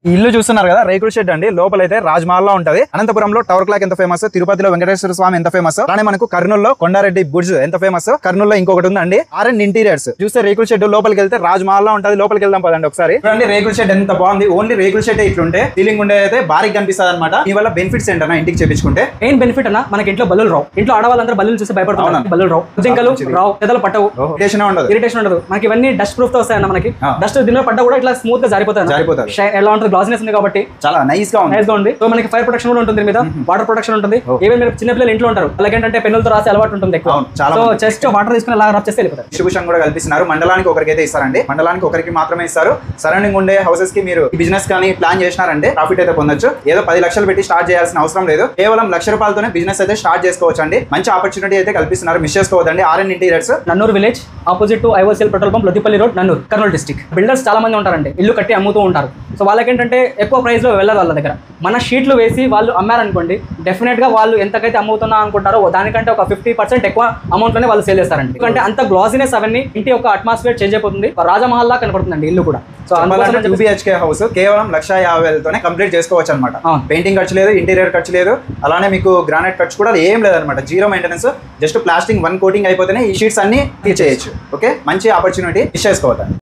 ఈ ఇల్లు చూస్తున్నారు కదా, రేకుల షెడ్ అండి. లోపలైతే రాజ్ మహల్ లా ఉంటది. అనంతపురంలో టవర్ క్లాక్ ఎంత ఫేమస్, తిరుపతిలో వెంకటేశ్వర స్వామి ఎంత ఫేమస్, అలానే మనకు కర్నూలులో కొండారెడ్డి బుర్జ్ ఎంత ఫేమస్, కర్నూలులో ఇంకొకటి ఉందండి ఆర్ఎన్ ఇంటీరియర్స్. చూస్తే రేకుల షెడ్ లోపలికి వెళ్తే రాజ్ మహల్ లా ఉంటది. లోపలికి వెళ్దాం పదండి ఒకసారి. చూడండి రేకుల షెడ్ ఎంత బాగుంది. ఓన్లీ రేకుల షెడ్ ఇట్లుంటే సీలింగ్ ఉండే అయితే భారీగా కనిపిస్తుంది అనమాట. ఈ వల్ల బెనిఫిట్స్ ఏంటన్నా ఇంటికి చేపించుకుంటే ఏం బెనిఫిట్ అన్న, మనకి ఇంట్లో బల్లులు రావు. ఇంట్లో ఆడవాళ్ళందరూ బల్లులు చూసి భయపడుతున్నారు. బల్లులు రావు, జింకలు రావు, చెదలు పట్టవు, ఇరిటేషన్ ఉండదు. మనకి ఇవన్నీ డస్ట్ ప్రూఫ్ తో వస్తాయన్న. మనకి డస్ట్ దీనిలో పడ్డా కూడా ఇట్లా స్మూత్ గా జారిపోతుంది. ఎలా ఉంటుంది, గ్లాసినెస్ ఉంది కాబట్టి చాలా నైస్ గా ఉంది. సో మనకి ఫైర్ ప్రొటెక్షన్ కూడా ఉంటుంది, మీద వాటర్ ప్రొటెక్షన్ ఉంటుంది. ఈవెన్ మీరు చిన్న పిల్లలు ఇంట్లో ఉంటారు, అలాగే ఏంటంటే పెన్నులతో రాసే అలవాటు ఉంటుంది ఎక్కువ. సో జస్ట్ వాటర్ తీసుకుని అలా రబ్ చేస్తే వెళ్ళిపోతారు. డిస్ట్రిబ్యూషన్ కూడా కల్పిస్తున్నారు. మండలానికి ఒకరికైతే ఇస్తారండి, మండలానికి ఒకరికి మాత్రమే ఇస్తారు. సరౌండింగ్ ఉండే హౌసెస్ కి మీరు బిజినెస్ కానీ ప్లాన్ చేసినారంటే ప్రాఫిట్ అయితే పొందొచ్చు. ఏదో 10 లక్షలు పెట్టి స్టార్ట్ చేయాల్సిన అవసరం లేదు. కేవలం ₹1,00,000తోనే బిజినెస్ అయితే స్టార్ట్ చేసుకోవచ్చు అండి. మంచి ఆపర్చునిటీ అయితే కల్పిస్తున్నారు, మిస్ చేసుకోవద్దండి. RN interiors, Nannur village, opposite to IOCL petrol pump, Loddipalli road, Nannur, Kurnool district. Builders చాలా మంది ఉంటారండి, ఇల్లు కట్టి అమ్ముతూ ఉంటారు. సో వాళ్ళకి ఏంటంటే ఎక్కువ ప్రైస్ లో వెళ్ళదు. వాళ్ళ దగ్గర మన షీట్లు వేసి వాళ్ళు అమ్మారనుకోండి, డెఫినెట్ గా వాళ్ళు ఎంతకైతే అమ్ముతున్నా అనుకుంటారో దానికంటే ఒక 50% ఎక్కువ అమౌంట్ లోనే వాళ్ళు సేల్ చేస్తారండి. ఎందుకంటే అంత గ్లాసినెస్ అవన్నీ ఇంటి యొక్క అట్మాస్ఫియర్ చేంజ్ అయిపోతుంది. రాజమహల్ లా కనపడుతుందండి ఇల్లు కూడా. సో 2 BHK హౌస్ కేవలం 1,50,000తోనే కంప్లీట్ చేసుకోవచ్చు అనమాట. పెయింటింగ్ ఖర్చు లేదు, ఇంటీరియర్ ఖర్చు లేదు, అలానే మీకు గ్రానైట్ ఖర్చు కూడా ఏం లేదనమాట. Zero maintenance. Just plastering 1 coating అయిపోతేనే ఈ షీట్స్ అన్ని తీర్చేయచ్చు. ఓకే, మంచి ఆపర్చునిటీ మిస్ చేసుకోవద్దు.